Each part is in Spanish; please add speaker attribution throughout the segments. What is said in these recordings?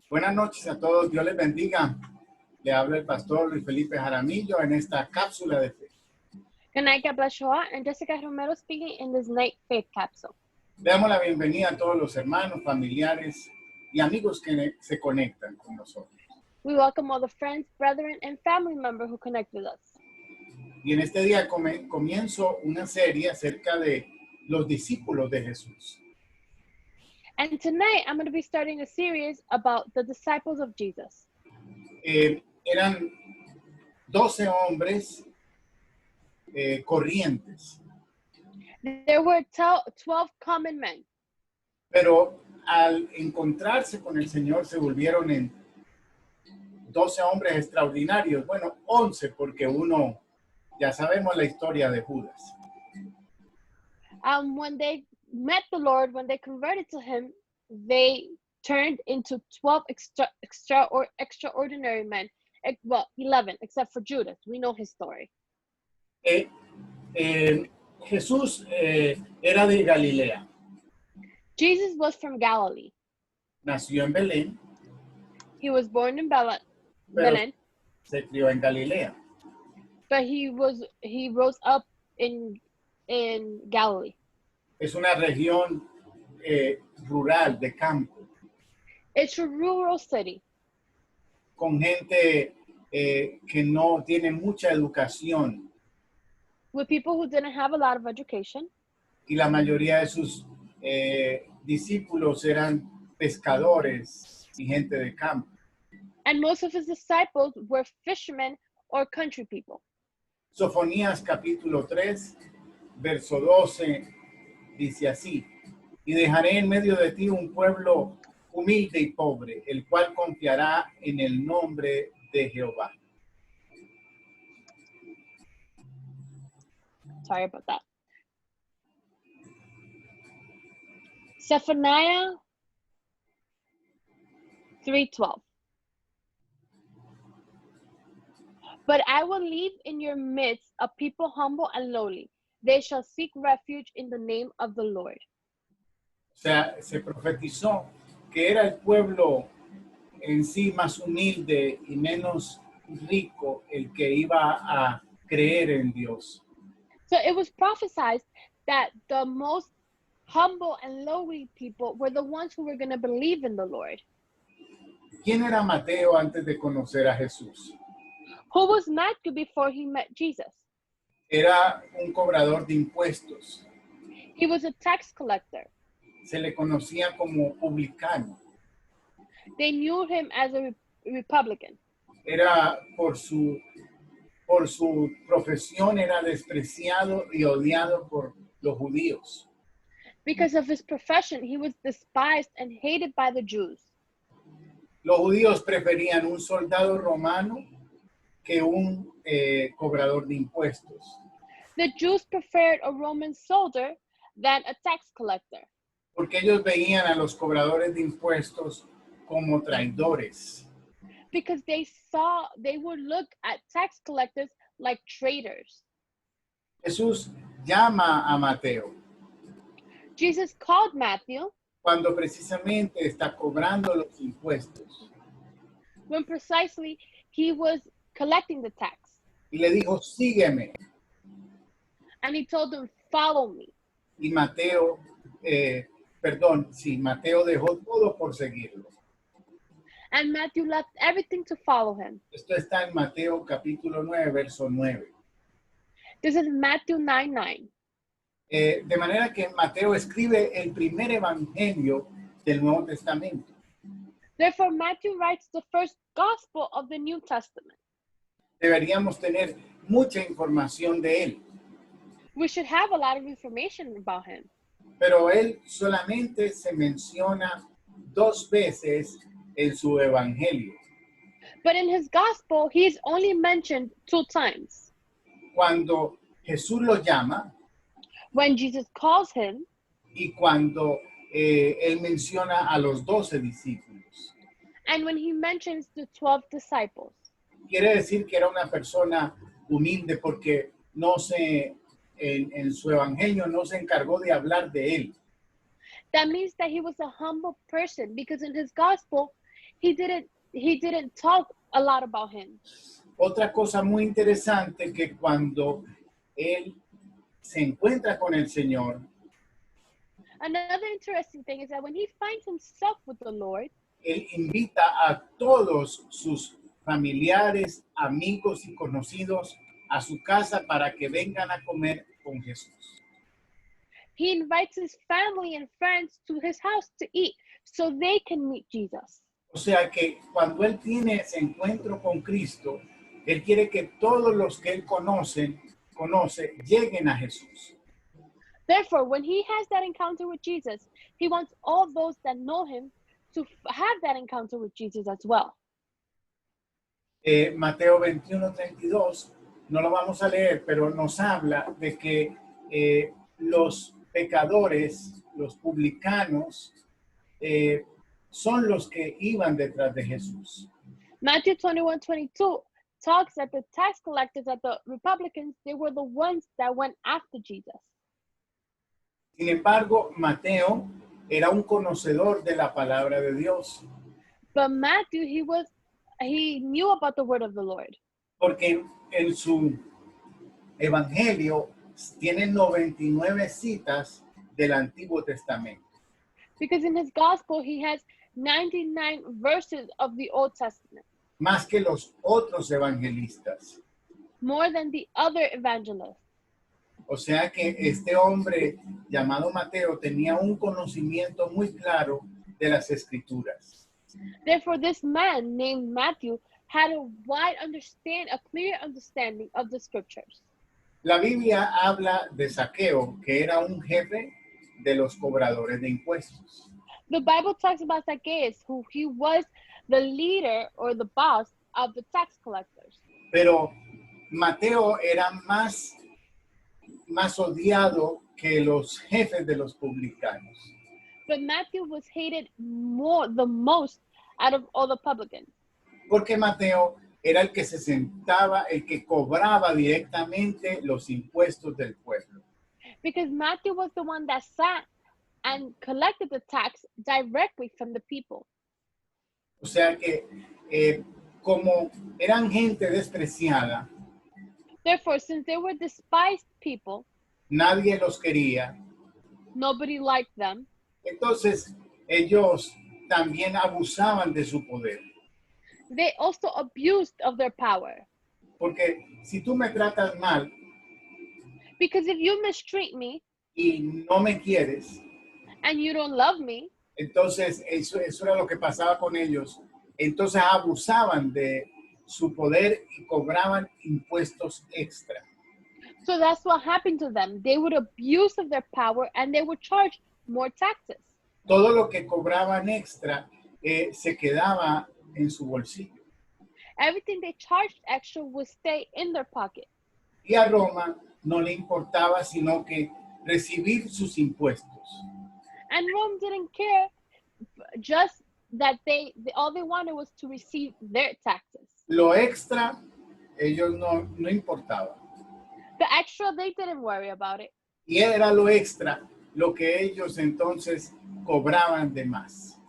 Speaker 1: Buenas noches a todos, Dios les bendiga. Le habla el pastor Felipe Jaramillo en esta cápsula de fe.
Speaker 2: Good night, God bless you all. And Jessica Romero speaking in this night faith capsule.
Speaker 1: Le damos la bienvenida a todos los hermanos, familiares y amigos que se conectan con nosotros.
Speaker 2: We welcome all the friends, brethren, and family members who connect with us.
Speaker 1: Y en este día comienzo una serie acerca de los discípulos de Jesús.
Speaker 2: And tonight, I'm going to be starting a series about the disciples of Jesus.
Speaker 1: Eran 12 hombres corrientes,
Speaker 2: There were 12 common men,
Speaker 1: pero al encontrarse con el Señor se volvieron en 12 hombres extraordinarios. Bueno, 11 porque uno, ya sabemos la historia de Judas.
Speaker 2: when they met the Lord, when they converted to him, they turned into 12 extraordinary men. Well, 11, except for Judas. We know his story.
Speaker 1: Jesús era de Galilea.
Speaker 2: Jesus was from Galilee.
Speaker 1: Nació en Belén,
Speaker 2: He was born in
Speaker 1: pero
Speaker 2: Belen,
Speaker 1: se crió en Galilea.
Speaker 2: but he rose up in Galilee.
Speaker 1: Es una región rural, de campo,
Speaker 2: It's a rural city
Speaker 1: con gente que no tiene mucha educación,
Speaker 2: with people who didn't have a lot of education,
Speaker 1: y la mayoría de sus discípulos eran pescadores y gente de campo.
Speaker 2: and most of his disciples were fishermen or country people.
Speaker 1: Sofonías capítulo 3, verso 12, dice así: y dejaré en medio de ti un pueblo humilde y pobre, el cual confiará en el nombre de Jehová.
Speaker 2: Sorry about that. Zephaniah 3:12. But I will leave in your midst a people humble and lowly. They shall seek refuge in the name of the Lord.
Speaker 1: O sea, se profetizó que era el pueblo en sí más humilde y menos rico el que iba a creer en Dios.
Speaker 2: So it was prophesied that the most humble and lowly people were the ones who were going to believe in the Lord.
Speaker 1: ¿Quién era Mateo antes de conocer a Jesús?
Speaker 2: Who was Matthew before he met Jesus?
Speaker 1: Era un cobrador de impuestos.
Speaker 2: He was a tax collector.
Speaker 1: Se le conocía como publicano.
Speaker 2: They knew him as a Republican.
Speaker 1: Era por su profesión, era despreciado y odiado por los judíos.
Speaker 2: Because of his profession, he was despised and hated by the Jews.
Speaker 1: Los judíos preferían un soldado romano que un cobrador de impuestos.
Speaker 2: The Jews preferred a Roman soldier than a tax collector
Speaker 1: Porque ellos veían a los cobradores de impuestos como traidores.
Speaker 2: because they would look at tax collectors like traitors.
Speaker 1: Jesús llama a Mateo
Speaker 2: Jesus called Matthew
Speaker 1: cuando precisamente está cobrando los impuestos
Speaker 2: when precisely he was collecting the tax.
Speaker 1: y le dijo, sígueme.
Speaker 2: And he told him, follow me.
Speaker 1: Y Mateo dejó todo por seguirlo.
Speaker 2: And Matthew left everything to follow him.
Speaker 1: Esto está en Mateo capítulo 9, verso 9.
Speaker 2: This is Matthew 9:9.
Speaker 1: De manera que Mateo escribe el primer evangelio del Nuevo Testamento.
Speaker 2: Therefore, Matthew writes the first gospel of the New Testament.
Speaker 1: Deberíamos tener mucha información de él,
Speaker 2: We should have a lot of information about him.
Speaker 1: pero él solamente se menciona 2 veces en su evangelio.
Speaker 2: But in his gospel, he is only mentioned 2 times.
Speaker 1: Cuando Jesús lo llama
Speaker 2: When Jesus calls him,
Speaker 1: y cuando él menciona a los 12 discípulos.
Speaker 2: and when he mentions the 12 disciples.
Speaker 1: Quiere decir que era una persona humilde porque en su evangelio no se encargó de hablar de él.
Speaker 2: That means that he was a humble person because in his gospel, he didn't talk a lot about him.
Speaker 1: Otra cosa muy interesante que cuando él se encuentra con el Señor,
Speaker 2: Another interesting thing is that when he finds himself with the Lord,
Speaker 1: él invita a todos sus familiares, amigos y conocidos a su casa para que vengan a comer con Jesús.
Speaker 2: he invites his family and friends to his house to eat so they can meet Jesus.
Speaker 1: O sea que cuando él tiene ese encuentro con Cristo, él quiere que todos los que él conoce lleguen a Jesús.
Speaker 2: Therefore, when he has that encounter with Jesus, he wants all those that know him to have that encounter with Jesus as well.
Speaker 1: Mateo 21:32, no lo vamos a leer, pero nos habla de que los pecadores, los publicanos, son los que iban detrás de Jesús.
Speaker 2: Matthew 21:22 talks that the tax collectors, that the Republicans, they were the ones that went after Jesus.
Speaker 1: Sin embargo, Mateo era un conocedor de la palabra de Dios.
Speaker 2: But Matthew, he knew about the word of the Lord.
Speaker 1: Porque en su evangelio tiene 99 citas del Antiguo Testamento.
Speaker 2: Because in his gospel, he has 99 verses of the Old Testament.
Speaker 1: Más que los otros evangelistas.
Speaker 2: More than the other evangelists.
Speaker 1: O sea que este hombre llamado Mateo tenía un conocimiento muy claro de las Escrituras.
Speaker 2: Therefore, this man named Matthew had a clear understanding of the scriptures.
Speaker 1: La Biblia habla de Zaqueo, que era un jefe de los cobradores de impuestos.
Speaker 2: The Bible talks about Zacchaeus, who he was the leader or the boss of the tax collectors.
Speaker 1: Pero Mateo era más odiado que los jefes de los publicanos.
Speaker 2: But Matthew was hated the most out of all the publicans.
Speaker 1: Porque Mateo era el que se sentaba, el que cobraba directamente los impuestos del pueblo.
Speaker 2: Because Matthew was the one that sat and collected the tax directly from the people.
Speaker 1: O sea que como eran gente despreciada,
Speaker 2: therefore, since they were despised people,
Speaker 1: nadie los quería.
Speaker 2: Nobody liked them.
Speaker 1: Entonces ellos también abusaban de su poder.
Speaker 2: They also abused of their power.
Speaker 1: Porque si tú me tratas mal,
Speaker 2: because if you mistreat me,
Speaker 1: y no me quieres,
Speaker 2: and you don't love me,
Speaker 1: entonces eso era lo que pasaba con ellos. Entonces abusaban de su poder y cobraban impuestos extra.
Speaker 2: So that's what happened to them. They would abuse of their power and they would charge more taxes.
Speaker 1: Todo lo que cobraban extra se quedaba en su bolsillo.
Speaker 2: Everything they charged extra would stay in their pocket.
Speaker 1: Y a Roma no le importaba sino que recibir sus impuestos.
Speaker 2: And Rome didn't care, just that all they wanted was to receive their taxes.
Speaker 1: Lo extra, ellos no importaba.
Speaker 2: The extra, they didn't worry about it.
Speaker 1: Y era lo extra lo que ellos entonces cobraban de más.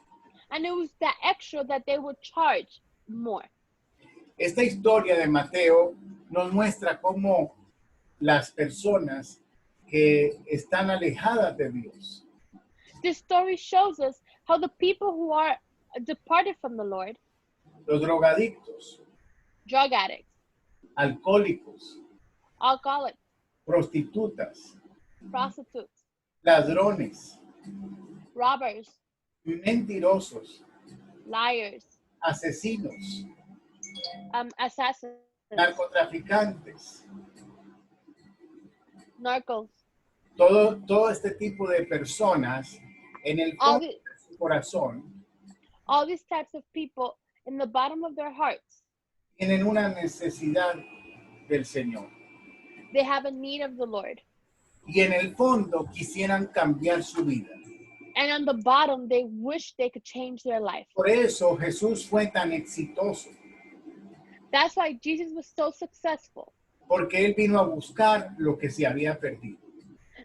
Speaker 2: And it was that extra that they would charge more.
Speaker 1: Esta historia de Mateo nos muestra cómo las personas que están alejadas de Dios,
Speaker 2: this story shows us how the people who are departed from the Lord,
Speaker 1: los drogadictos,
Speaker 2: drug addicts,
Speaker 1: alcohólicos,
Speaker 2: alcoholics,
Speaker 1: prostitutas,
Speaker 2: prostitutes,
Speaker 1: ladrones,
Speaker 2: robbers,
Speaker 1: mentirosos,
Speaker 2: liars,
Speaker 1: asesinos,
Speaker 2: assassins,
Speaker 1: narcotraficantes,
Speaker 2: narcos,
Speaker 1: todo este tipo de personas en el fondo de su corazón,
Speaker 2: all these types of people in the bottom of their hearts,
Speaker 1: tienen una necesidad del Señor.
Speaker 2: They have a need of the Lord.
Speaker 1: Y en el fondo quisieran cambiar su vida.
Speaker 2: And on the bottom, they wish they could change their life.
Speaker 1: Por eso Jesús fue tan exitoso.
Speaker 2: That's why Jesus was so successful.
Speaker 1: Porque él vino a buscar lo que se había perdido.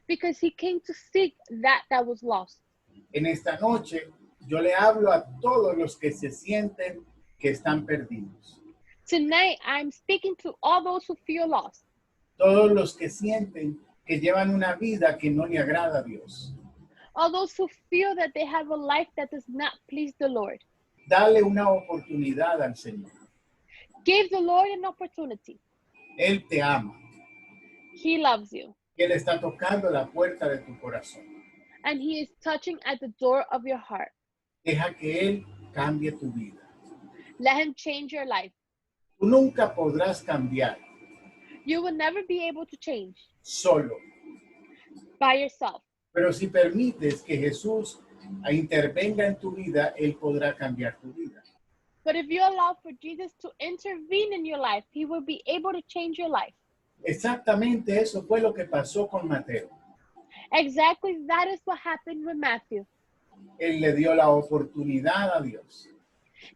Speaker 2: Because he came to seek that was lost.
Speaker 1: En esta noche Yo le hablo a todos los que se sienten que están perdidos.
Speaker 2: Tonight, I'm speaking to all those who feel lost.
Speaker 1: Todos los que sienten que llevan una vida que no le agrada a Dios.
Speaker 2: All those who feel that they have a life that does not please the Lord.
Speaker 1: Dale una oportunidad al Señor.
Speaker 2: Give the Lord an opportunity.
Speaker 1: Él te ama.
Speaker 2: He loves you.
Speaker 1: Él está tocando la puerta de tu corazón.
Speaker 2: And he is touching at the door of your heart.
Speaker 1: Deja que Él cambie tu vida.
Speaker 2: Let him change your life.
Speaker 1: Tú nunca podrás cambiar
Speaker 2: You will never be able to change
Speaker 1: solo.
Speaker 2: by yourself.
Speaker 1: Pero si permites que Jesús intervenga en tu vida, Él podrá cambiar tu vida.
Speaker 2: But if you allow for Jesus to intervene in your life, he will be able to change your life.
Speaker 1: Exactamente eso fue lo que pasó con Mateo.
Speaker 2: Exactly that is what happened with Matthew.
Speaker 1: Él le dio la oportunidad a Dios.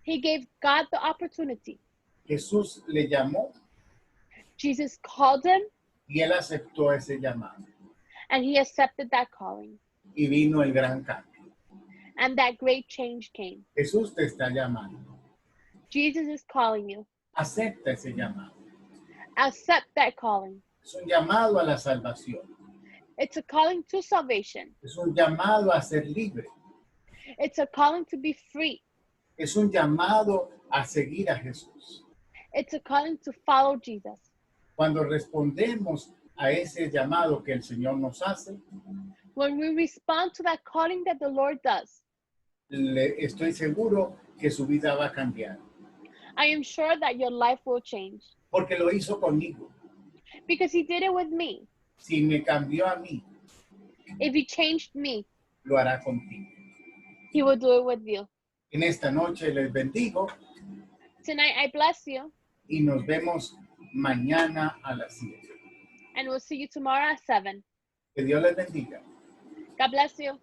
Speaker 2: He gave God the opportunity.
Speaker 1: Jesús le llamó
Speaker 2: Jesus called him
Speaker 1: y él aceptó ese llamado.
Speaker 2: and he accepted that calling.
Speaker 1: Y vino el gran cambio.
Speaker 2: And that great change came.
Speaker 1: Jesús te está llamando.
Speaker 2: Jesus is calling you.
Speaker 1: Acepta ese llamado.
Speaker 2: Accept that calling.
Speaker 1: Es un llamado a la salvación.
Speaker 2: It's a calling to salvation.
Speaker 1: Es un llamado a ser libre.
Speaker 2: It's a calling to be free.
Speaker 1: Es un llamado a seguir a Jesús.
Speaker 2: It's a calling to follow Jesus.
Speaker 1: Cuando respondemos a ese llamado que el Señor nos hace,
Speaker 2: When we respond to that calling that the Lord does,
Speaker 1: estoy seguro que su vida va a cambiar.
Speaker 2: I am sure that your life will change.
Speaker 1: Porque lo hizo conmigo.
Speaker 2: Because he did it with me.
Speaker 1: Si me cambió a mí,
Speaker 2: If he changed me,
Speaker 1: lo hará contigo.
Speaker 2: he will do it with you.
Speaker 1: En esta noche les bendigo
Speaker 2: Tonight, I bless you,
Speaker 1: y nos vemos mañana a las 7.
Speaker 2: and we'll see you tomorrow at 7.
Speaker 1: Que Dios les bendiga.
Speaker 2: God bless you.